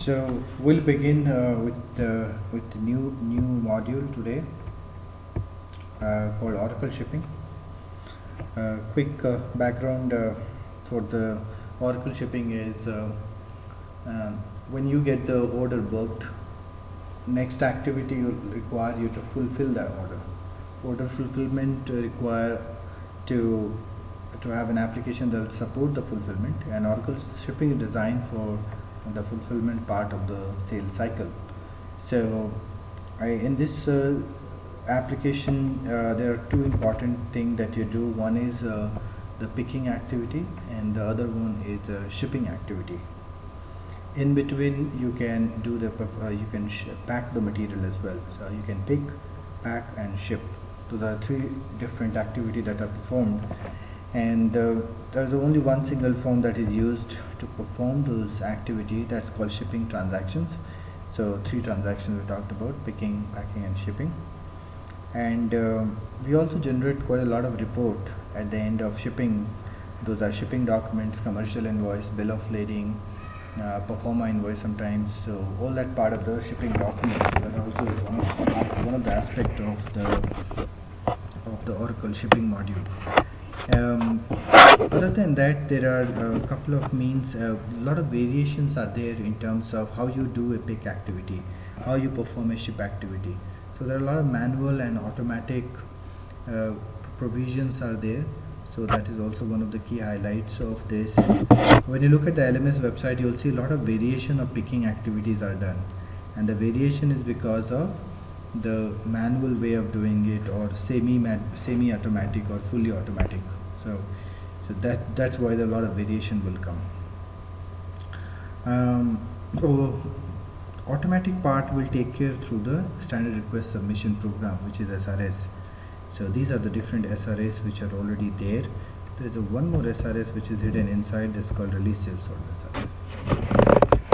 So we'll begin with the new module today called Oracle Shipping. Quick background for the Oracle Shipping is when you get the order booked, next activity will require you to fulfill that order. Order fulfillment require to have an application that will support the fulfillment, and Oracle Shipping is designed for the fulfillment part of the sales cycle. So in this application there are two important things that you do. One is the picking activity, and the other one is the shipping activity. In between you can do the pack the material as well. So you can pick, pack and ship. So there are three different activities that are performed, and there's only one single form that is used to perform those activities, that's called shipping transactions. So three transactions we talked about: picking, packing and shipping. And we also generate quite a lot of report at the end of shipping. Those are shipping documents, commercial invoice, bill of lading, performa invoice sometimes. So all that part of the shipping document, so that also is one of the aspect of the Oracle Shipping module. Other than that, there are a couple of means. A lot of variations are there in terms of how you do a pick activity, how you perform a ship activity. So there are a lot of manual and automatic provisions are there. So that is also one of the key highlights of this. When you look at the LMS website, you'll see a lot of variation of picking activities are done, and the variation is because of the manual way of doing it, or semi-automatic or fully automatic. So that's why a lot of variation will come. So automatic part will take care through the standard request submission program, which is SRS. So these are the different SRS which are already there. There is one more SRS which is hidden inside, that's called release sales order SRS.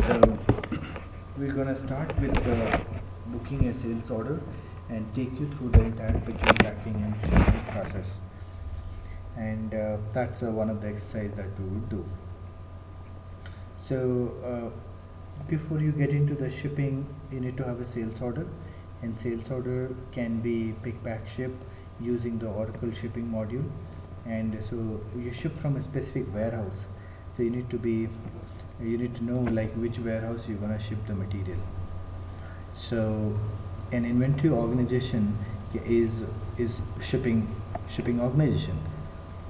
So we're gonna start with booking a sales order and take you through the entire picking, packing and shipping process. And that's one of the exercises that we will do. So before you get into the shipping, you need to have a sales order, and sales order can be pick, pack, ship using the Oracle Shipping module. And so you ship from a specific warehouse, so you need to know like which warehouse you're gonna ship the material. So an inventory organization is shipping organization.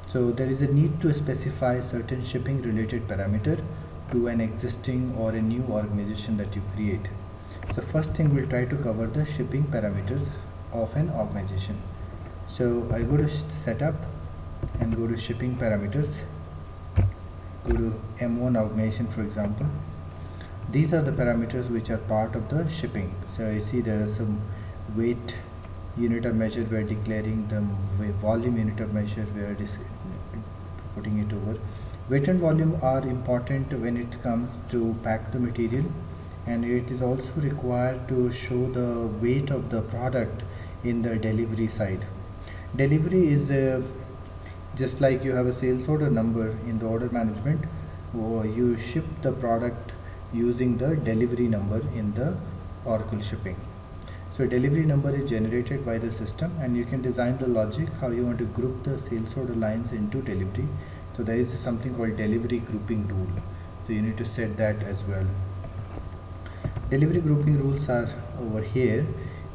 So there is a need to specify certain shipping related parameter to an existing or a new organization that you create. So first thing, we'll try to cover the shipping parameters of an organization. So I go to setup and go to shipping parameters, go to M1 organization for example. These are the parameters which are part of the shipping. So you see there are some weight unit of measure, we are declaring the volume unit of measure, we are putting it over. Weight and volume are important when it comes to pack the material, and it is also required to show the weight of the product in the delivery side. Delivery is just like you have a sales order number in the order management, or you ship the product using the delivery number in the Oracle Shipping. So delivery number is generated by the system, and you can design the logic how you want to group the sales order lines into delivery. So there is something called delivery grouping rule, so you need to set that as well. Delivery grouping rules are over here.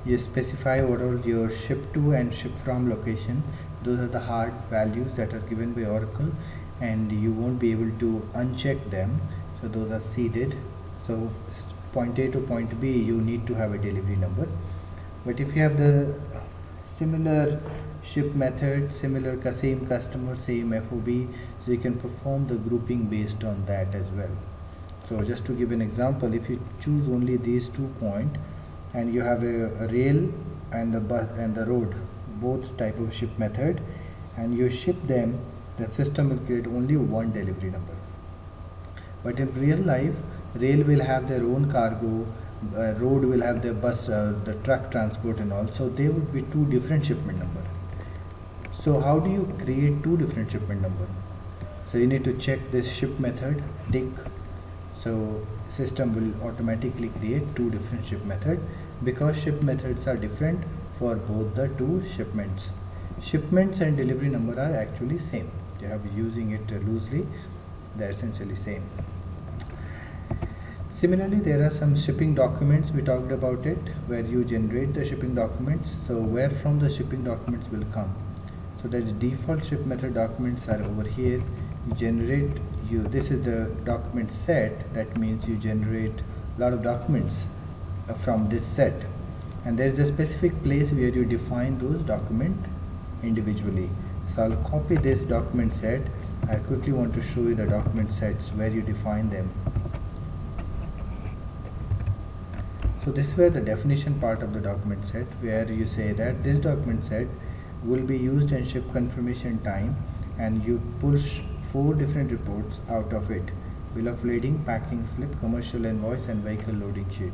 You specify what are your ship to and ship from location. Those are the hard values that are given by Oracle, and you won't be able to uncheck them. So those are seeded. So point A to point B, you need to have a delivery number. But if you have the similar ship method, similar same customer, same FOB, so you can perform the grouping based on that as well. So just to give an example, if you choose only these 2 points, and you have a rail and the bus and the road, both type of ship method, and you ship them, the system will create only one delivery number. But in real life, rail will have their own cargo, road will have their bus, the truck transport and all, so they would be 2 different shipment number. So how do you create 2 different shipment number? So you need to check this ship method, tick. So system will automatically create two different ship method, because ship methods are different for both the two shipments. Shipments and delivery number are actually same. You have using it loosely, they're essentially same. Similarly, there are some shipping documents, we talked about it, where you generate the shipping documents. So where from the shipping documents will come. So the default ship method documents are over here. You generate, this is the document set, that means you generate a lot of documents from this set, and there is a specific place where you define those documents individually. So I'll copy this document set. I quickly want to show you the document sets where you define them. So this is where the definition part of the document set, where you say that this document set will be used in ship confirmation time, and you push 4 different reports out of it: bill of lading, packing slip, commercial invoice, and vehicle loading sheet.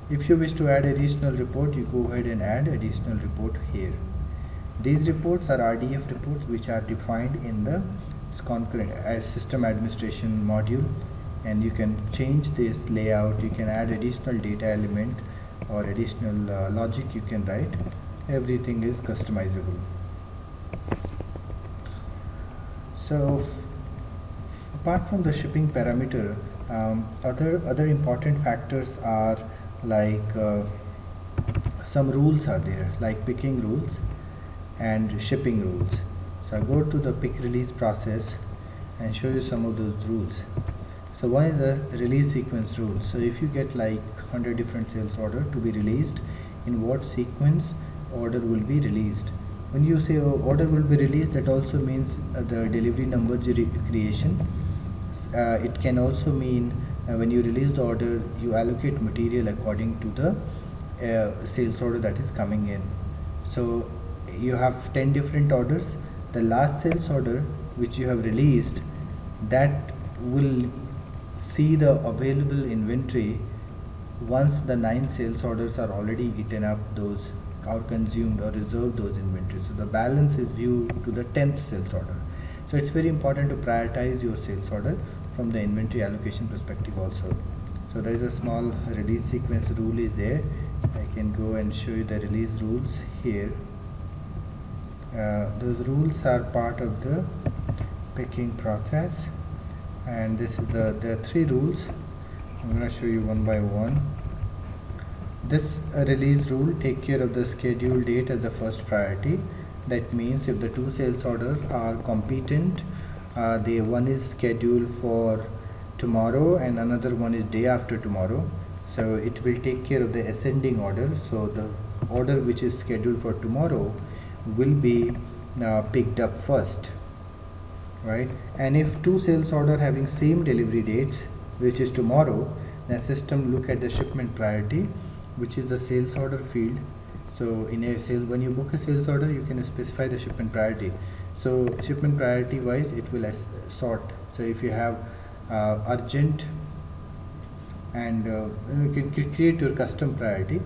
If you wish to add additional report, you go ahead and add additional report here. These reports are RDF reports, which are defined in the concurrent as system administration module, and you can change this layout. You can add additional data element or additional logic you can write. Everything is customizable. So apart from the shipping parameter, other important factors are like some rules are there, like picking rules and shipping rules. So I go to the pick release process and show you some of those rules. So one is a release sequence rule. So if you get like 100 different sales order to be released, in what sequence order will be released. When you say order will be released, that also means the delivery number creation. It can also mean when you release the order, you allocate material according to the sales order that is coming in. So you have 10 different orders. The last sales order which you have released, that will see the available inventory once the 9 sales orders are already eaten up, those are consumed or reserved those inventories. So the balance is viewed to the 10th sales order. So it's very important to prioritize your sales order from the inventory allocation perspective also. So there is a small release sequence rule is there. I can go and show you the release rules here. Those rules are part of the picking process, and this is there are 3 rules. I'm going to show you one by one. This release rule take care of the schedule date as the first priority. That means if the 2 sales orders are competent, the one is scheduled for tomorrow and another one is day after tomorrow, so it will take care of the ascending order. So the order which is scheduled for tomorrow will be picked up first, right? And if 2 sales order having same delivery dates, which is tomorrow, the system look at the shipment priority, which is the sales order field. So in a sales, when you book a sales order, you can specify the shipment priority. So shipment priority wise, it will sort. So if you have urgent, and you can create your custom priority,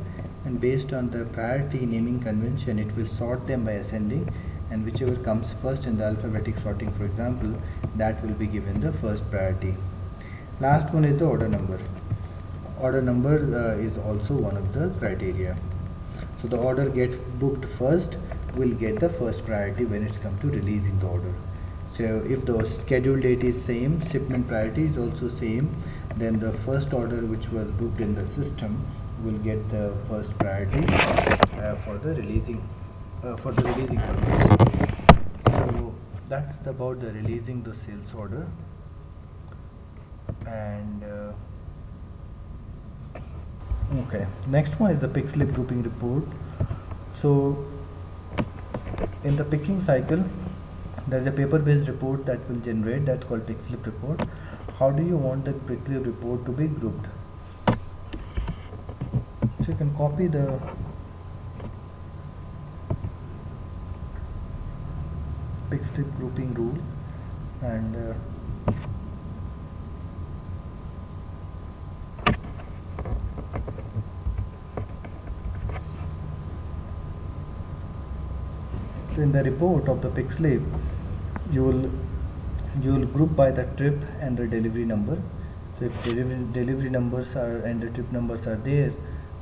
and based on the priority naming convention, it will sort them by ascending, and whichever comes first in the alphabetic sorting, for example, that will be given the first priority. Last one is the order number. Order number is also one of the criteria. So the order gets booked first will get the first priority when it's come to releasing the order. So if the schedule date is same, shipment priority is also same, then the first order which was booked in the system will get the first priority for the releasing purpose. So that's about the releasing the sales order. And okay, next one is the pick slip grouping report. So in the picking cycle, there's a paper-based report that will generate, that's called pick slip report. How do you want the pick slip report to be grouped? So you can copy the pick slip grouping rule, and in the report of the pick slip, you will group by the trip and the delivery number. So if delivery numbers are and the trip numbers are there,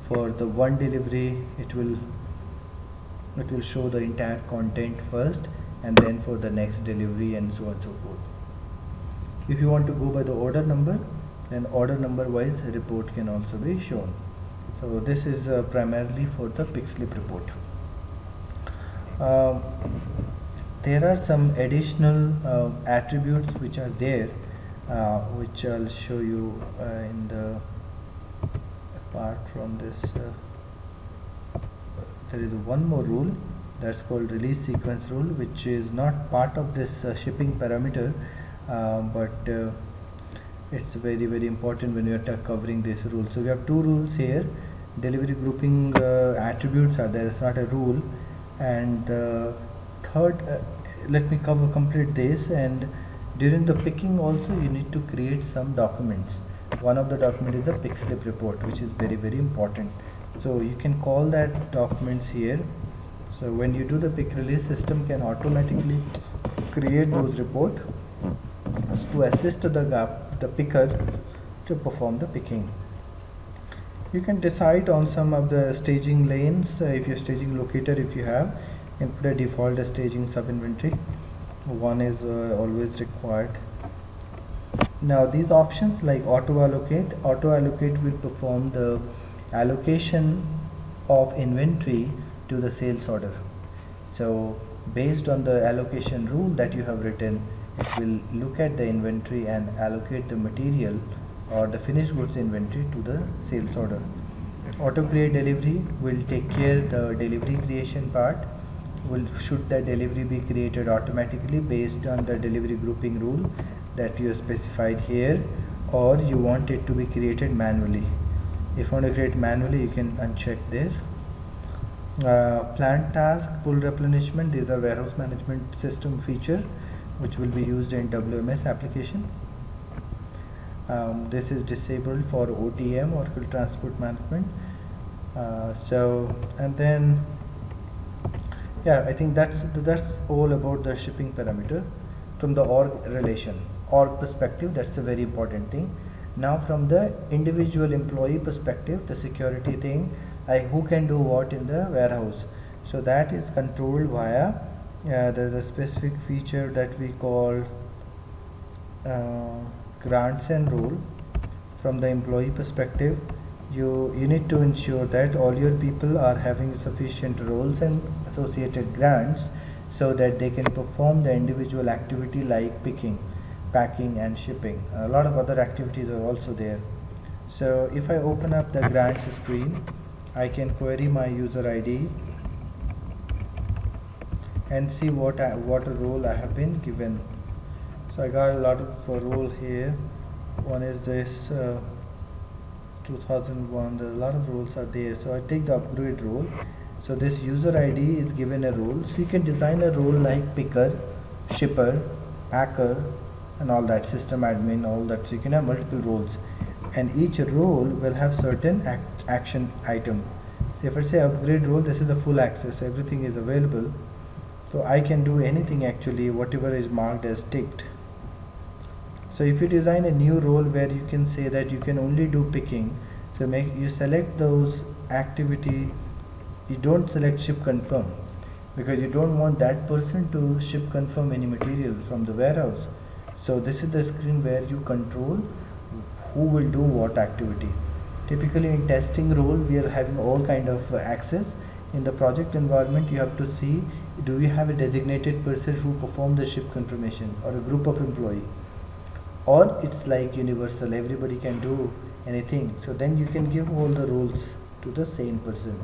for the one delivery it will show the entire content first, and then for the next delivery, and so on and so forth. If you want to go by the order number, then order number wise report can also be shown. So this is primarily for the pick slip report. There are some additional attributes which are there, which I'll show you in the apart from this. There is one more rule that's called release sequence rule, which is not part of this shipping parameter, but it's very important when you are covering this rule. So we have two rules here. Delivery grouping attributes are there, it's not a rule. And third, let me complete this. And during the picking also you need to create some documents. One of the document is a pick slip report, which is very important. So you can call that documents here. So when you do the pick release, system can automatically create those report to assist the picker to perform the picking. You can decide on some of the staging lanes. If your staging locator, if you have, you can put a default staging sub inventory. One is always required. Now these options like auto allocate will perform the allocation of inventory to the sales order. So based on the allocation rule that you have written, it will look at the inventory and allocate the material or the finished goods inventory to the sales order. Auto create delivery will take care the delivery creation part. Should the delivery be created automatically based on the delivery grouping rule that you specified here, or you want it to be created manually. If you want to create manually, you can uncheck this. Planned task, pull replenishment, these are warehouse management system feature which will be used in WMS application. This is disabled for OTM, Oracle Transport Management. And then yeah, I think that's all about the shipping parameter. From the org perspective, that's a very important thing. Now from the individual employee perspective, the security thing, like who can do what in the warehouse. So that is controlled via there's a specific feature that we call grants and role. From the employee perspective, you need to ensure that all your people are having sufficient roles and associated grants so that they can perform the individual activity like picking, packing and shipping. A lot of other activities are also there. So if I open up the grants screen, I can query my user ID and see what role I have been given. So I got a lot of role here. One is this 2001. There are a lot of roles are there. So I take the upgrade role. So this user ID is given a role. So you can design a role like picker, shipper, packer, and all that, system admin, all that. So you can have multiple roles, and each role will have certain action item. So if I say upgrade role, this is the full access, so everything is available. So I can do anything actually, whatever is marked as ticked. So if you design a new role where you can say that you can only do picking, so you select those activity. You don't select ship confirm because you don't want that person to ship confirm any material from the warehouse. So this is the screen where you control who will do what activity. Typically in testing role, we are having all kind of access. In the project environment, you have to see, do we have a designated person who perform the ship confirmation or a group of employee, or it's like universal, everybody can do anything. So then you can give all the roles to the same person.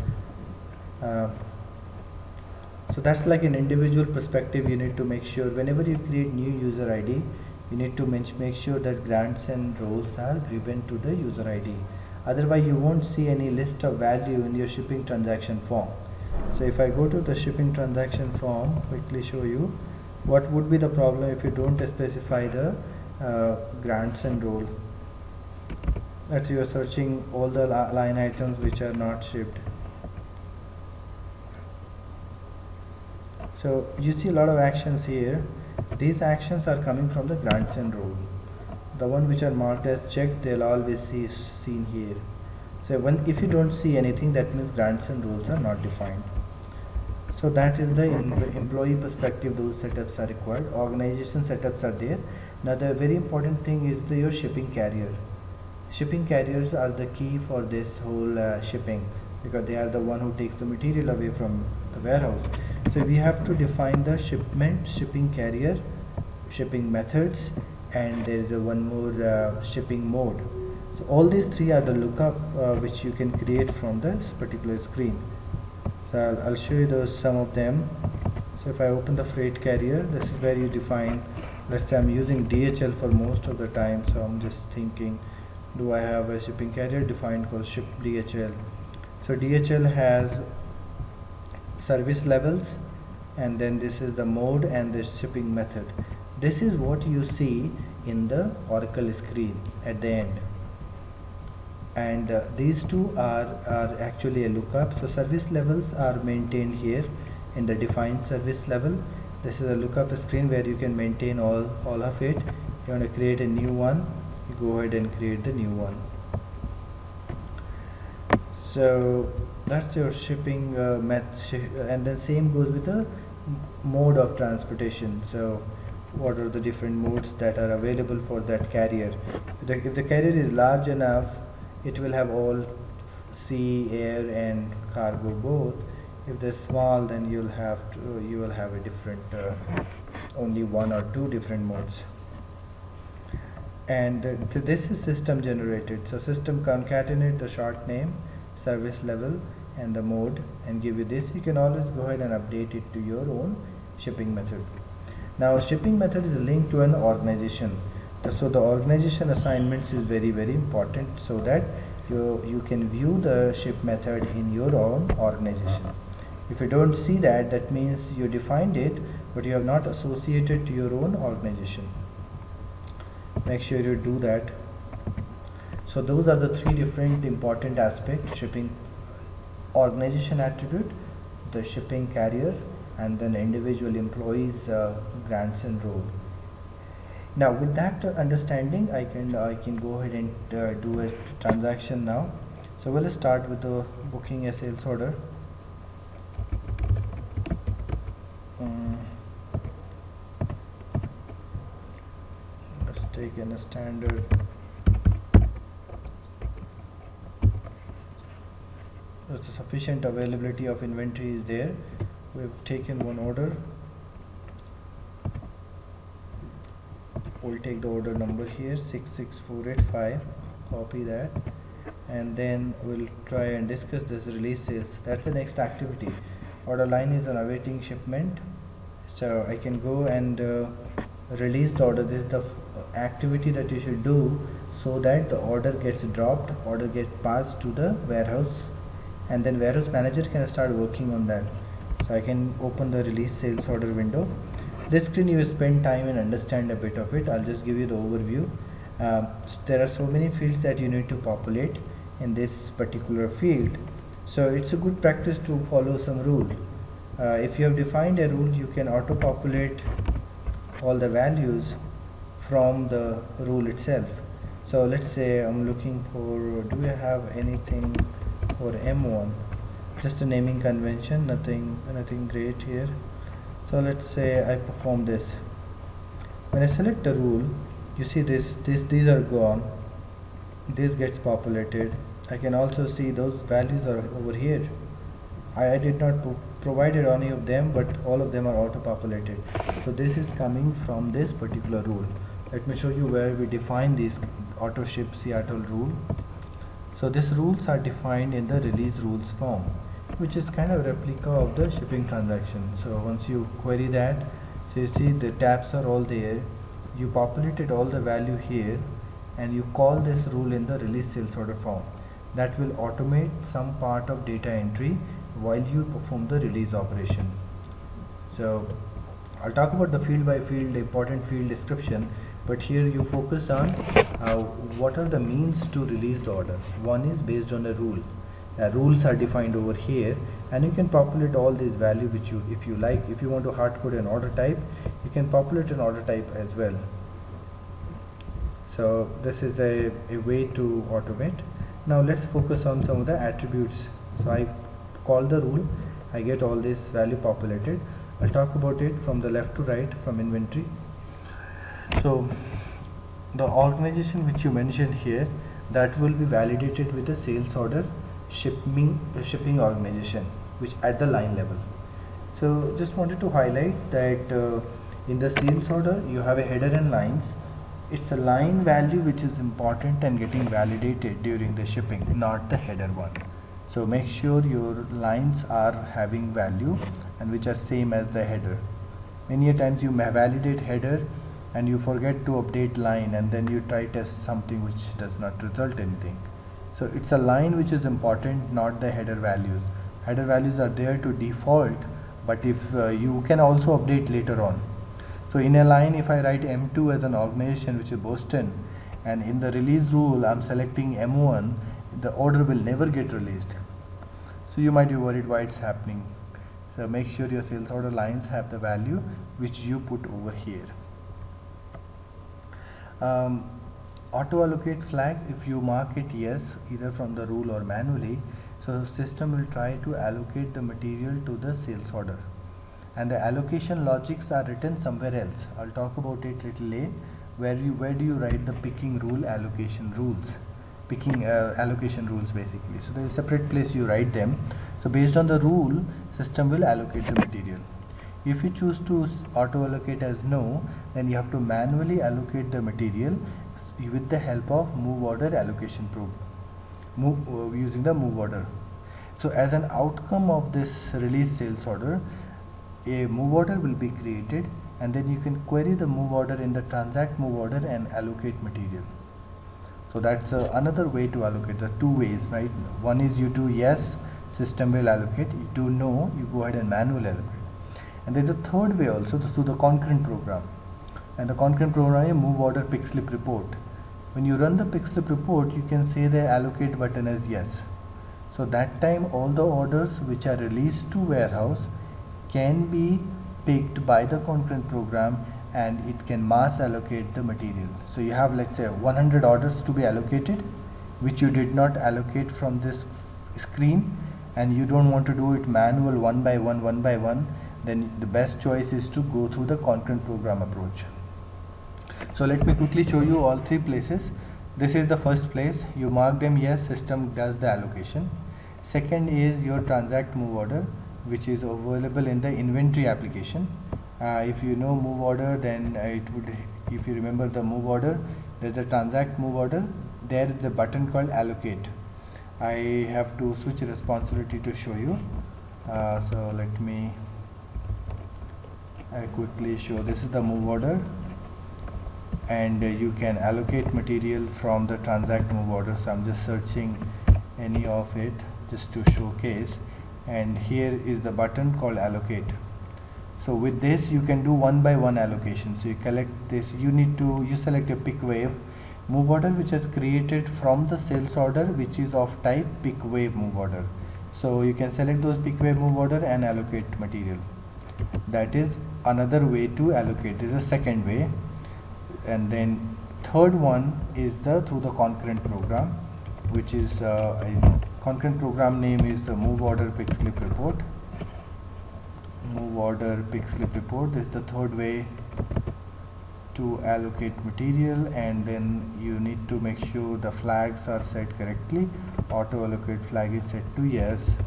So that's like an individual perspective. You need to make sure whenever you create new user ID, you need to make sure that grants and roles are given to the user ID. Otherwise you won't see any list of value in your shipping transaction form. So if I go to the shipping transaction form, quickly show you what would be the problem if you don't specify the grants and role. That you are searching all the line items which are not shipped. So you see a lot of actions here. These actions are coming from the grants and role. The one which are marked as checked, they'll always see seen here. So if you don't see anything, that means grants and rules are not defined. So that is the employee perspective, those setups are required. Organization setups are there. Now the very important thing is your shipping carrier. Shipping carriers are the key for this whole shipping, because they are the one who takes the material away from the warehouse. So we have to define the shipment, shipping carrier, shipping methods, and there is one more shipping mode. So all these three are the lookup which you can create from this particular screen. So I'll show you some of them. So if I open the freight carrier, this is where you define, let's say I'm using DHL for most of the time, so I'm just thinking, do I have a shipping carrier defined called ship DHL? So DHL has service levels, and then this is the mode and the shipping method. This is what you see in the Oracle screen at the end. And these two are actually a lookup. So service levels are maintained here in the defined service level. This is a lookup screen where you can maintain all of it. You want to create a new one, you go ahead and create the new one. So that's your shipping method, and then same goes with the mode of transportation. So what are the different modes that are available for that carrier? If the carrier is large enough, it will have all sea, air and cargo both. If they're small, then you will have a different only one or two different modes. And this is system generated. So system concatenate the short name, service level and the mode and give you this. You can always go ahead and update it to your own shipping method. Now shipping method is linked to an organization. So the organization assignments is very important, so that you can view the ship method in your own organization. If you don't see that, that means you defined it but you have not associated to your own organization. Make sure you do that. So those are the three different important aspects: shipping organization attribute, the shipping carrier, and then individual employees grants and role. Now with that understanding, I can go ahead and do a transaction now. So we'll start with the booking a sales order. Let's take in a standard. The sufficient availability of inventory is there. We've taken one order. We'll take the order number here, 66485, copy that, and then we'll try and discuss this release sales. That's the next activity. Order line is on awaiting shipment, so I can go and release the order. This is the activity that you should do, so that the order gets dropped, order gets passed to the warehouse, and then warehouse manager can start working on that. So I can open the release sales order window. This screen you spend time and understand a bit of it. I'll just give you the overview. There are so many fields that you need to populate in this particular field, so it's a good practice to follow some rule. If you have defined a rule, you can auto populate all the values from the rule itself. So let's say I'm looking for, do we have anything for M1? Just a naming convention, nothing great here. So let's say I perform this. When I select the rule, you see these are gone. This gets populated. I can also see those values are over here. I did not provided any of them, but all of them are auto populated. So this is coming from this particular rule. Let me show you where we define this auto ship Seattle rule. So these rules are defined in the release rules form, which is kind of a replica of the shipping transaction. So once you query that, so you see the tabs are all there, you populated all the value here, and you call this rule in the release sales order form. That will automate some part of data entry while you perform the release operation. So I'll talk about the field by field, important field description, but here you focus on what are the means to release the order. One is based on a rule. Rules are defined over here, and you can populate all these values which you, if you like. If you want to hard code an order type, you can populate an order type as well. So this is a way to automate. Now let's focus on some of the attributes. So I call the rule, I get all this value populated. I'll talk about it from the left to right from inventory. So the organization which you mentioned here, that will be validated with the sales order shipping organization, which at the line level. So just wanted to highlight that in the sales order you have a header and lines. It's a line value which is important and getting validated during the shipping, not the header one. So make sure your lines are having value and which are same as the header. Many a times you may validate header and you forget to update line, and then you try test something which does not result anything. So it's a line which is important, not the header values. Header values are there to default, but if you can also update later on. So in a line, if I write M2 as an organization, which is Boston, and in the release rule I'm selecting M1, the order will never get released. So you might be worried why it's happening. So make sure your sales order lines have the value which you put over here. Auto allocate flag, if you mark it yes, either from the rule or manually, so system will try to allocate the material to the sales order, and the allocation logics are written somewhere else. I'll talk about it little late. Where do you write the picking rule allocation rules, picking allocation rules basically. So there is a separate place you write them. So based on the rule, system will allocate the material. If you choose to auto allocate as no, then you have to manually allocate the material with the help of move order allocation probe, using the move order. So as an outcome of this release sales order, a move order will be created, and then you can query the move order in the transact move order and allocate material. So that's another way to allocate. The two ways, right? One is you do yes, system will allocate. You do no, you go ahead and manually allocate. And there's a third way also, through the concurrent program. And the concurrent program is move order pick slip report. When you run the pick slip report, you can say the allocate button as yes. So that time all the orders which are released to warehouse can be picked by the concurrent program, and it can mass allocate the material. So you have, let's say, 100 orders to be allocated which you did not allocate from this screen, and you don't want to do it manual one by one, then the best choice is to go through the concurrent program approach. So let me quickly show you all three places. This is the first place, you mark them yes, system does the allocation. Second is your transact move order, which is available in the inventory application. If you know move order, then it would, if you remember the move order, there's a transact move order, there is a button called allocate. I have to switch responsibility to show you. So let me quickly show. This is the move order, and you can allocate material from the transact move order. So I'm just searching any of it just to showcase, and here is the button called allocate. So with this you can do one by one allocation. So you collect this, you select a pick wave move order which is created from the sales order, which is of type pick wave move order. So you can select those pick wave move order and allocate material. That is another way to allocate. This is the second way. And then third one is through the concurrent program, which is concurrent program name is the move order pick slip report. Move order pick slip report. This is the third way to allocate material, and then you need to make sure the flags are set correctly. Auto allocate flag is set to yes,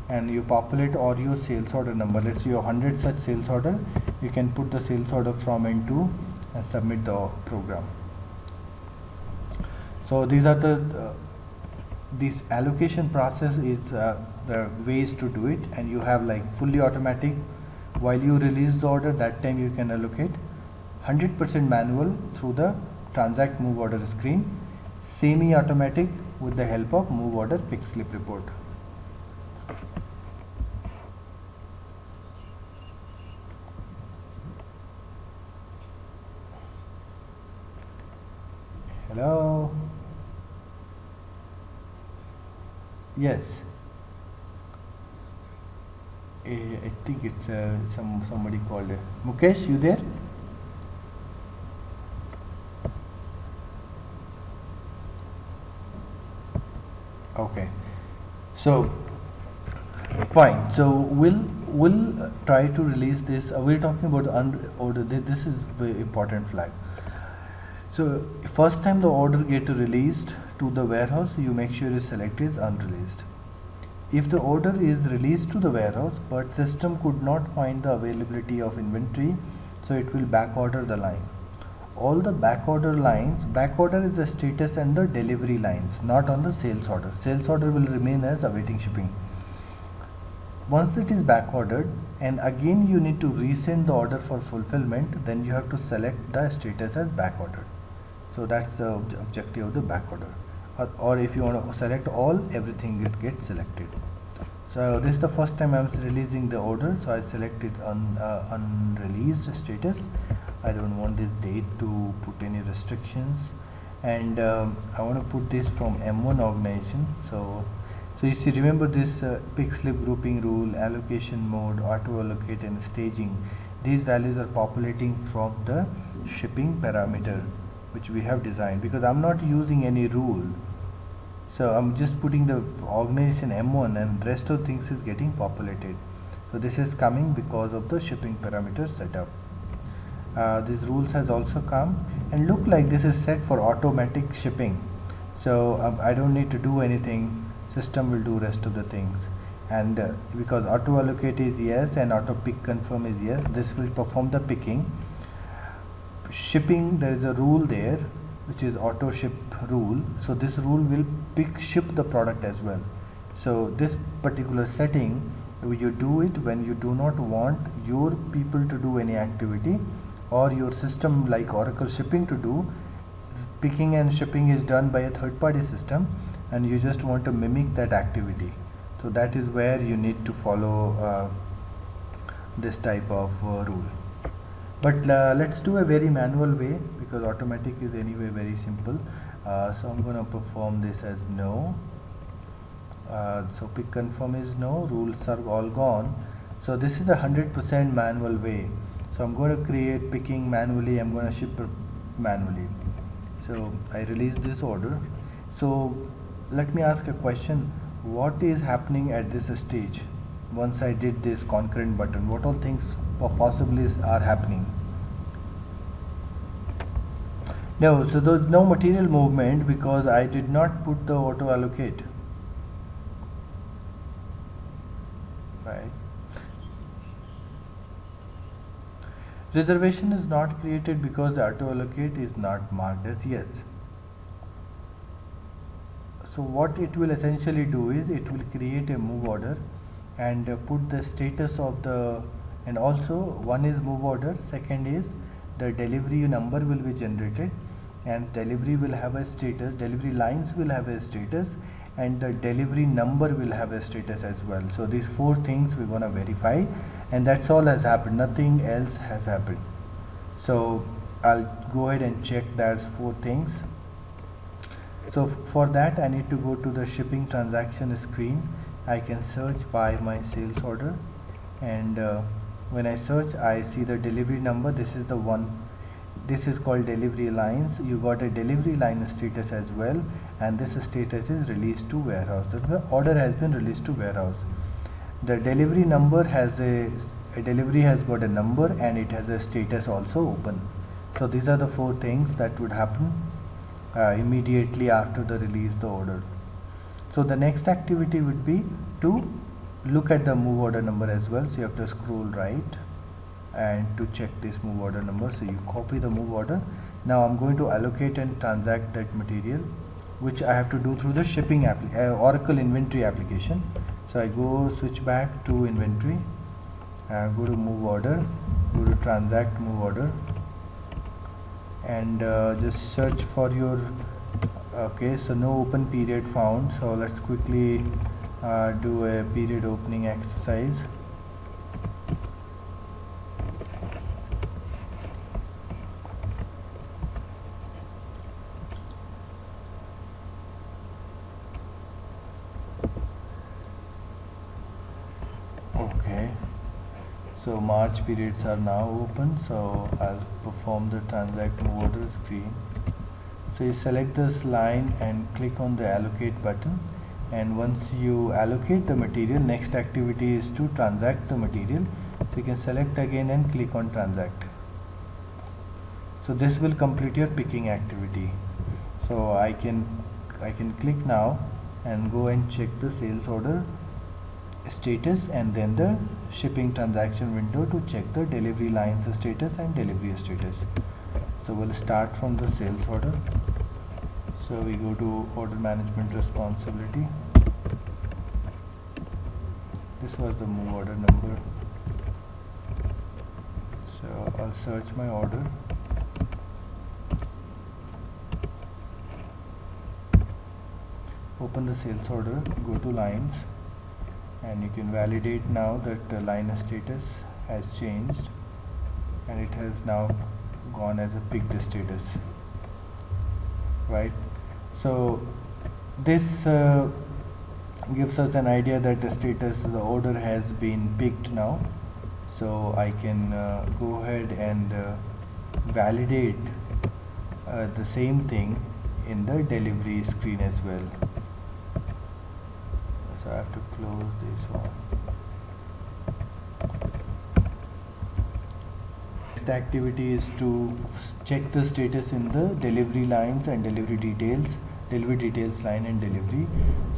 and you populate or your sales order number. Let's say you have 100 such sales order, you can put the sales order from N2 and submit the program. So these are the this allocation process is the ways to do it, and you have like fully automatic. While you release the order, that time you can allocate. 100% manual through the transact move order screen, semi-automatic with the help of move order pick slip report. Hello. Yes. I think it's somebody called Mukesh. You there? Okay, so fine. So we'll try to release this. We're talking about order. This is very important flag. So first time the order get released to the warehouse, you make sure is selected is unreleased. If the order is released to the warehouse but system could not find the availability of inventory, so it will backorder the line. All the backorder lines, backorder is the status and the delivery lines, not on the sales order. Sales order will remain as awaiting shipping. Once it is backordered and again you need to resend the order for fulfillment, then you have to select the status as backordered. So that's the objective of the backorder. Or if you want to select all, everything will get selected. So this is the first time I am releasing the order, so I selected unreleased status. I don't want this date to put any restrictions, and I want to put this from M1 organization. So you see, remember this pick slip grouping rule, allocation mode, auto allocate and staging. These values are populating from the shipping parameter which we have designed, because I'm not using any rule. So I'm just putting the organization M1 and rest of things is getting populated. So this is coming because of the shipping parameter setup. These rules has also come, and look like this is set for automatic shipping. So I don't need to do anything. System will do rest of the things. And because auto allocate is yes and auto pick confirm is yes, this will perform the picking. Shipping, there is a rule there which is auto ship rule. So this rule will ship the product as well. So this particular setting, you do it when you do not want your people to do any activity, or your system like Oracle Shipping to do. Picking and shipping is done by a third-party system, and you just want to mimic that activity. So that is where you need to follow this type of rule. But let's do a very manual way, because automatic is anyway very simple. So I'm going to perform this as no. So pick confirm is no, rules are all gone. So this is a 100% manual way. So I'm going to create picking manually, I'm going to ship manually. So I release this order. So let me ask a question. What is happening at this stage? Once I did this concurrent button, what all things possibly are happening? No, so there's no material movement because I did not put the auto allocate. Right. Reservation is not created because the auto allocate is not marked as yes. So what it will essentially do is it will create a move order and put the status of the, and also one is move order, second is the delivery number will be generated, and delivery will have a status, delivery lines will have a status, and the delivery number will have a status as well. So these four things we want to verify, and that's all has happened, nothing else has happened. So I'll go ahead and check there's four things. So for that I need to go to the shipping transaction screen. I can search by my sales order, and when I search I see the delivery number. This is the one, this is called delivery lines. You got a delivery line status as well, and this status is released to warehouse. The order has been released to warehouse. The delivery number has a delivery has got a number, and it has a status also open. So these are the four things that would happen immediately after the release the order. So the next activity would be to look at the move order number as well. So you have to scroll right and to check this move order number. So you copy the move order. Now I'm going to allocate and transact that material, which I have to do through the shipping Oracle inventory application. So I go switch back to inventory, go to move order, go to transact move order, and just search for your okay. So no open period found, so let's quickly do a period opening exercise. Okay, so March periods are now open, so I'll perform the transact move order screen. So you select this line and click on the allocate button, and once you allocate the material, next activity is to transact the material. So you can select again and click on transact. So this will complete your picking activity. So I can click now and go and check the sales order status and then the shipping transaction window to check the delivery lines status and delivery status. So we'll start from the sales order. So we go to order management responsibility. This was the move order number. So I'll search my order. Open the sales order, go to lines, and you can validate now that the line status has changed and it has now gone as a picked status, right? So this gives us an idea that the status, the order has been picked now. So I can go ahead and validate the same thing in the delivery screen as well. So I have to close this one. Next activity is to check the status in the delivery lines and delivery details line and delivery.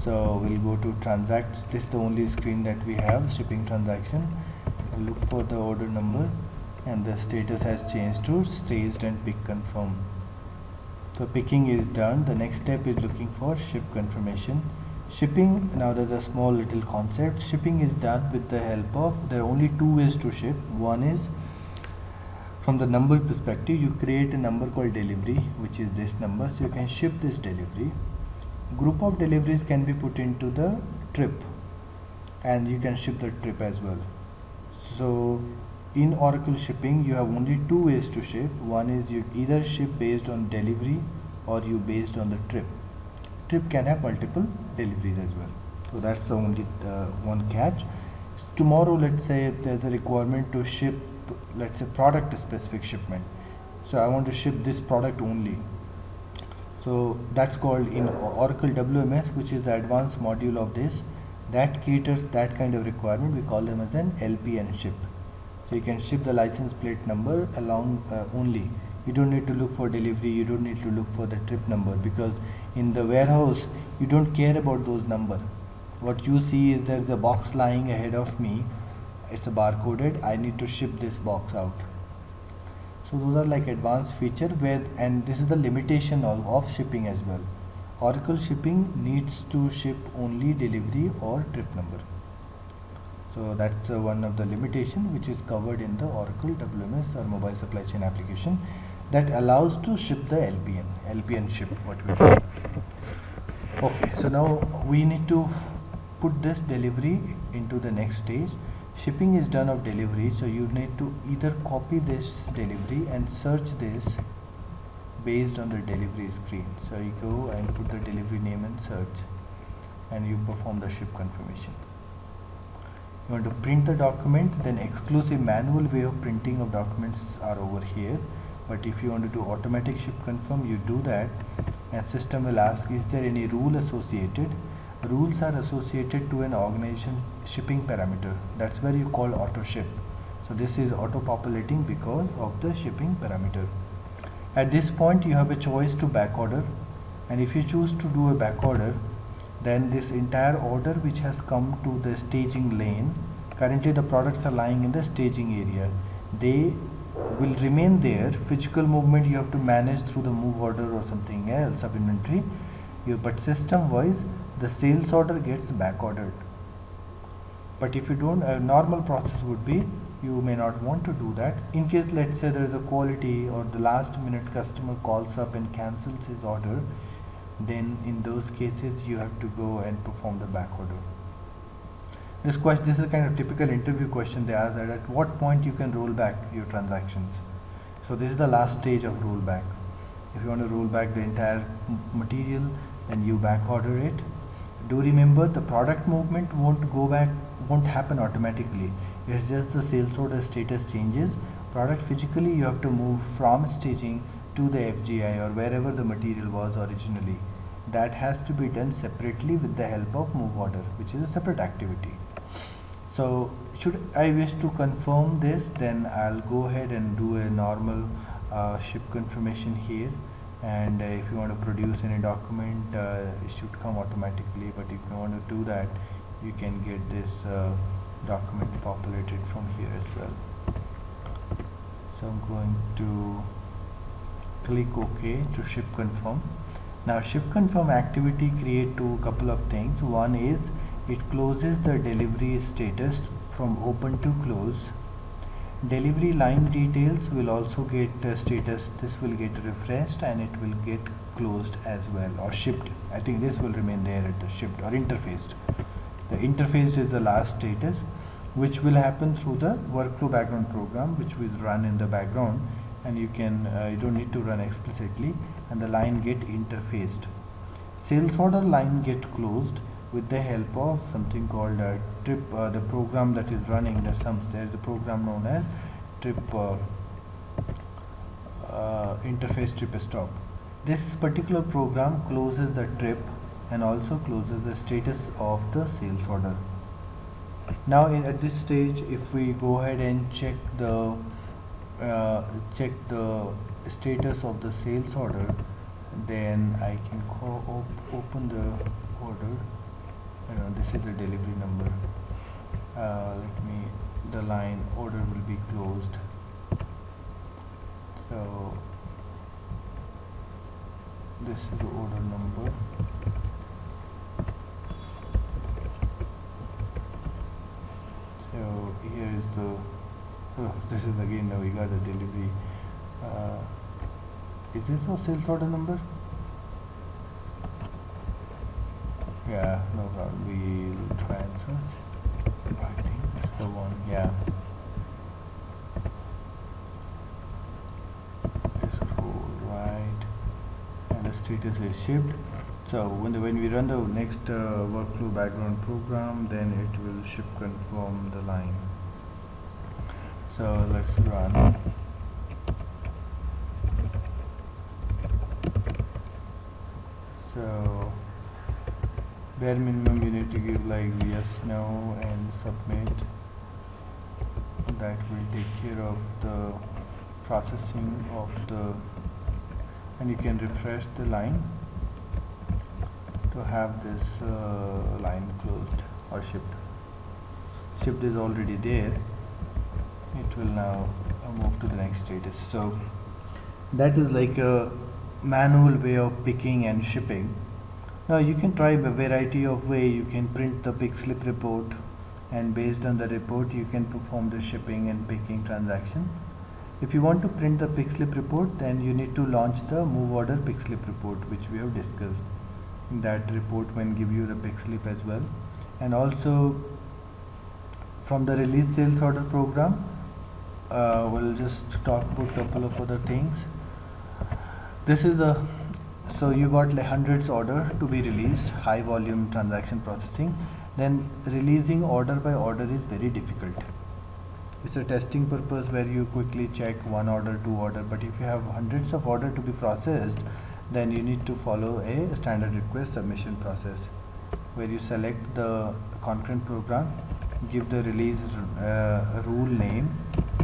So we'll go to transacts. This is the only screen that we have, shipping transaction. We'll look for the order number and the status has changed to staged and pick confirm. So picking is done. The next step is looking for ship confirmation. Shipping, now there's a small little concept. Shipping is done with the help of, there are only two ways to ship. One is from the number perspective, you create a number called delivery, which is this number, so you can ship this delivery. Group of deliveries can be put into the trip and you can ship the trip as well. So in Oracle shipping you have only two ways to ship. One is you either ship based on delivery or you based on the trip. Trip can have multiple deliveries as well. So that's the only one catch. Tomorrow, let's say if there's a requirement to ship, let's say product specific shipment. So I want to ship this product only. So that's called in Oracle WMS, which is the advanced module of this, that caters that kind of requirement. We call them as an LPN ship. So you can ship the license plate number along only. You don't need to look for delivery, you don't need to look for the trip number, because in the warehouse you don't care about those numbers. What you see is there's a box lying ahead of me, it's a barcoded, I need to ship this box out. So those are like advanced feature where, and this is the limitation of shipping as well. Oracle shipping needs to ship only delivery or trip number. So that's one of the limitation which is covered in the Oracle WMS or mobile supply chain application that allows to ship the LPN ship, what we call. Okay, so now we need to put this delivery into the next stage. Shipping is done of delivery, so you need to either copy this delivery and search this based on the delivery screen. So you go and put the delivery name and search and you perform the ship confirmation. You want to print the document, then exclusive manual way of printing of documents are over here. But if you want to do automatic ship confirm, you do that and system will ask, is there any rule associated? Rules are associated to an organization shipping parameter. That's where you call auto ship. So this is auto populating because of the shipping parameter. At this point you have a choice to back order, and if you choose to do a back order, then this entire order which has come to the staging lane, currently the products are lying in the staging area, they will remain there. Physical movement you have to manage through the move order or something else, sub inventory, but system wise the sales order gets back ordered. But if you don't, a normal process would be, you may not want to do that. In case let's say there is a quality or the last minute customer calls up and cancels his order, then in those cases you have to go and perform the back order. This is a kind of typical interview question they ask, that at what point you can roll back your transactions. So this is the last stage of rollback. If you want to roll back the entire material, then you back order it. Do remember, the product movement won't happen automatically. It's just the sales order status changes. Product physically you have to move from staging to the FGI or wherever the material was originally, that has to be done separately with the help of move order, which is a separate activity. So should I wish to confirm this, then I'll go ahead and do a normal ship confirmation here. And if you want to produce any document, it should come automatically, but if you want to do that, you can get this document populated from here as well. So I'm going to click OK to ship confirm. Now ship confirm activity create two couple of things. One is it closes the delivery status from open to close. Delivery line details will also get status. This will get refreshed and it will get closed as well, or shipped. I think this will remain there at the shipped or interfaced. The interfaced is the last status, which will happen through the workflow background program, which will run in the background, and you don't need to run explicitly, and the line get interfaced. Sales order line get closed with the help of something called trip, the program that is running. There's a program known as trip interface trip stop. This particular program closes the trip and also closes the status of the sales order. Now at this stage, if we go ahead and check the status of the sales order, then I can open the order. This is the delivery number. The line order will be closed. So this is the order number. So here is this is again, now we got the delivery. Is this a sales order number? Yeah, no problem. We'll try and search. I think this is the one. Yeah. Scroll right, and the status is shipped. So when we run the next workflow background program, then it will ship confirm the line. So let's run. So bare minimum you need to give like yes, no, and submit. That will take care of the processing of and you can refresh the line to have this line closed or shipped. Shipped is already there. It will now move to the next status. So that is like a manual way of picking and shipping. Now you can try a variety of way. You can print the pick slip report, and based on the report you can perform the shipping and picking transaction. If you want to print the pick slip report, then you need to launch the move order pick slip report, which we have discussed. That report will give you the pick slip as well. And also from the release sales order program, we'll just talk about a couple of other things. This is so you got like hundreds order to be released, high volume transaction processing. Then releasing order by order is very difficult. It's a testing purpose where you quickly check one order, two order. But if you have hundreds of order to be processed, then you need to follow a standard request submission process, where you select the concurrent program, give the release rule name.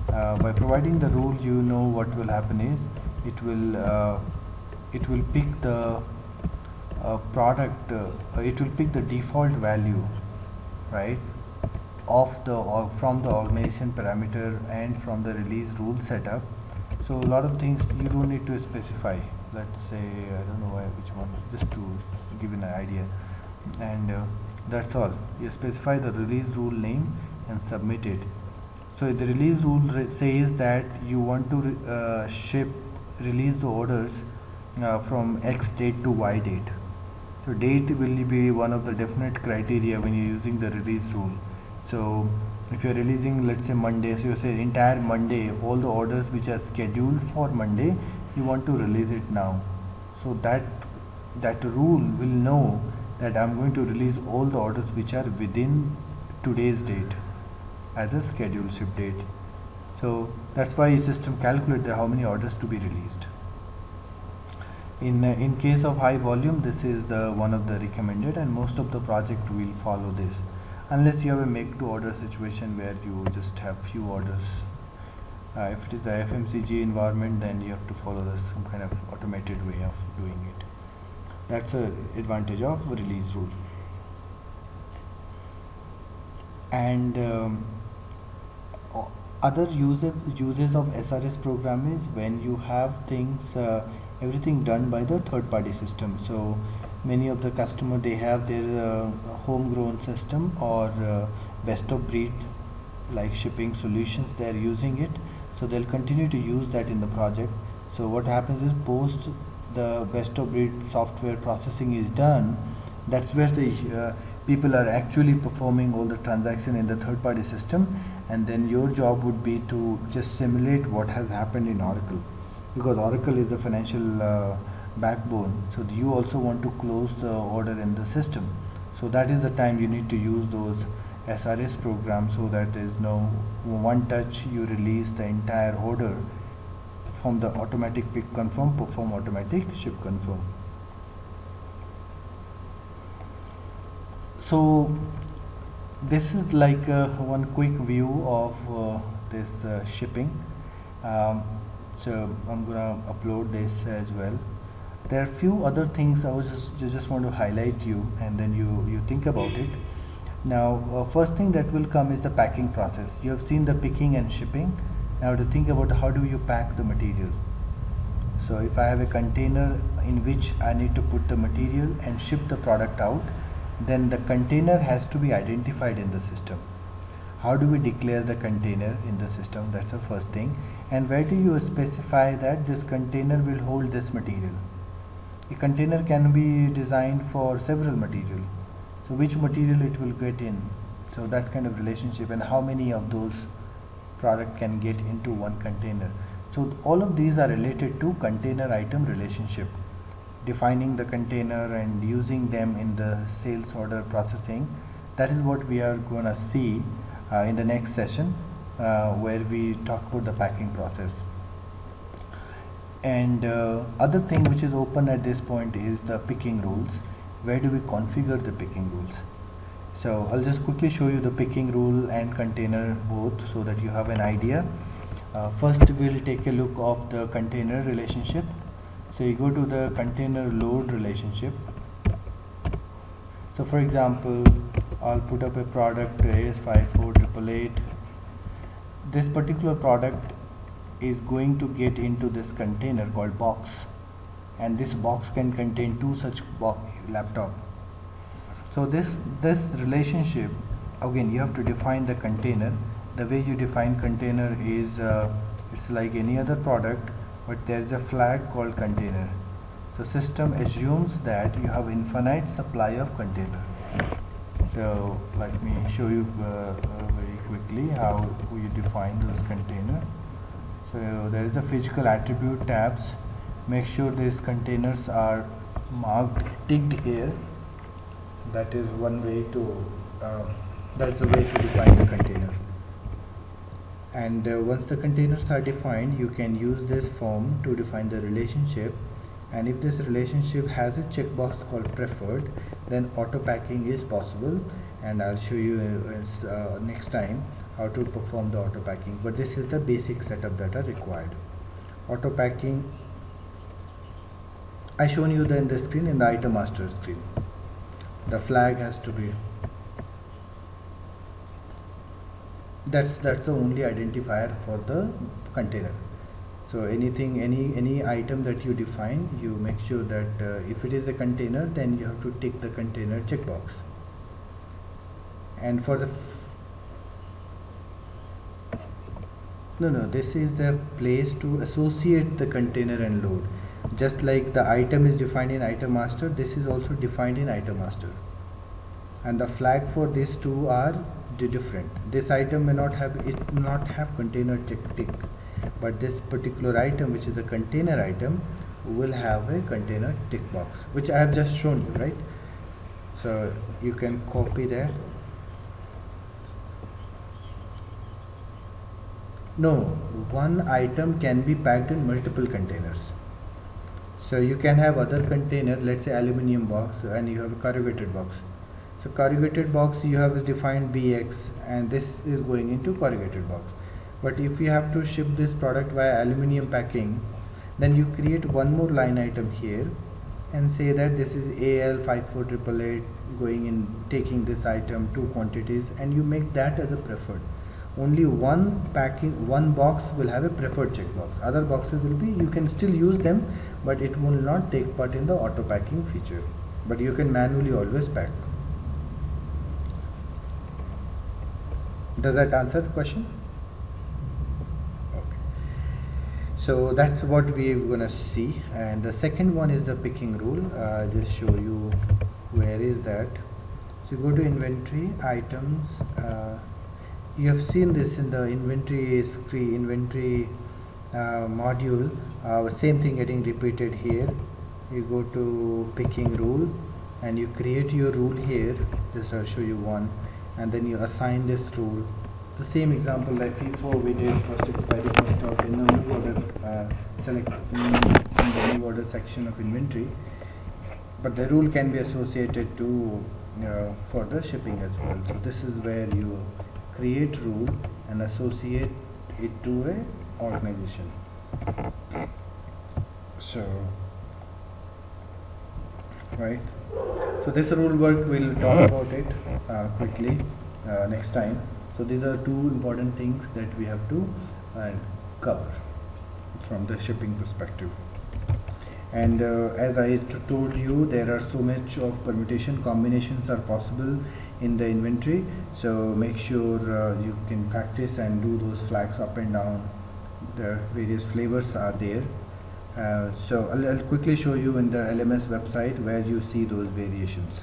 By providing the rule, you know what will happen is it will pick the product. It will pick the default value, right, of from the organization parameter and from the release rule setup. So a lot of things you don't need to specify. Let's say, I don't know which one, just to give you an idea. And that's all. You specify the release rule name and submit it. So the release rule says that you want to release the orders from X date to Y date. So date will be one of the definite criteria when you're using the release rule. So if you're releasing, let's say Monday, so you say entire Monday, all the orders which are scheduled for Monday, you want to release it now. So that rule will know that I'm going to release all the orders which are within today's date as a scheduled ship date. So that's why the system calculates how many orders to be released. In case of high volume, this is the one of the recommended, and most of the project will follow this, unless you have a make to order situation where you just have few orders. If it is a FMCG environment, then you have to follow some kind of automated way of doing it. That's a advantage of release rule. And other uses of SRS program is when you have things everything done by the third party system. So many of the customer, they have their homegrown system or best of breed like shipping solutions, they are using it, so they'll continue to use that in the project. So what happens is, post the best of breed software processing is done, that's where the people are actually performing all the transaction in the third party system, and then your job would be to just simulate what has happened in Oracle, because Oracle is the financial backbone. So you also want to close the order in the system. So that is the time you need to use those SRS programs, so that there is no one touch, you release the entire order from the automatic pick confirm, perform automatic ship confirm. So this is like one quick view of this shipping. So I'm gonna upload this as well. There are few other things I was just want to highlight you, and then you think about it. Now first thing that will come is the packing process. You have seen the picking and shipping. Now to think about how do you pack the material. So if I have a container in which I need to put the material and ship the product out, then the container has to be identified in the system. How do we declare the container in the system? That's the first thing. And where do you specify that this container will hold this material? A container can be designed for several material. So which material it will get in? So that kind of relationship, and how many of those product can get into one container. So all of these are related to container item relationship. Defining the container and using them in the sales order processing, that is what we are going to see in the next session, where we talk about the packing process. And other thing which is open at this point is the picking rules. Where do we configure the picking rules? So I'll just quickly show you the picking rule and container both, so that you have an idea. First we'll take a look of the container relationship. So you go to the container load relationship. So for example, I'll put up a product AS54888. This particular product is going to get into this container called box, and this box can contain two such laptop. So this relationship, again you have to define the container. The way you define container is it's like any other product, but there is a flag called container. So system assumes that you have infinite supply of container. So let me show you very quickly how you define those container. So there is a physical attribute tabs. Make sure these containers are marked, ticked here. That is one way to that's the way to define the container. And once the containers are defined, you can use this form to define the relationship. And if this relationship has a checkbox called preferred, then auto packing is possible, and I'll show you next time how to perform the auto packing. But this is the basic setup that are required. Auto packing, I shown you in the screen, in the item master screen. The flag has to be, that's the only identifier for the container. So anything, any item that you define, you make sure that if it is a container, then you have to tick the container checkbox. And for the this is the place to associate the container and load. Just like the item is defined in item master, this is also defined in item master, and the flag for these two are different. This item may not have container tick, but this particular item, which is a container item, will have a container tick box, which I have just shown you, right? So you can copy that. No, one item can be packed in multiple containers. So you can have other container, let's say aluminum box, and you have a corrugated box. So corrugated box you have defined BX, and this is going into corrugated box. But if you have to ship this product via aluminum packing, then you create one more line item here and say that this is AL 54888 going in, taking this item, 2 quantities, and you make that as a preferred. Only one box will have a preferred checkbox. Other boxes will be, you can still use them, but it will not take part in the auto packing feature. But you can manually always pack. Does that answer the question? Okay. So that's what we're gonna see. And the second one is the picking rule. Just show you where is that. So go to inventory items. You have seen this in the inventory screen, inventory module. Same thing getting repeated here. You go to picking rule and you create your rule here. Just I'll show you one, and then you assign this rule. The same example like FIFO we did, first expiry, first out in the new order, select in the new order section of inventory. But the rule can be associated to for the shipping as well. So this is where you create rule and associate it to a organization. So right, so this rule work, we'll talk about it quickly next time. So these are 2 important things that we have to cover from the shipping perspective. And as I told you, there are so much of permutation combinations are possible in the inventory. So make sure you can practice and do those flags up and down. The various flavors are there. So I'll quickly show you in the LMS website where you see those variations.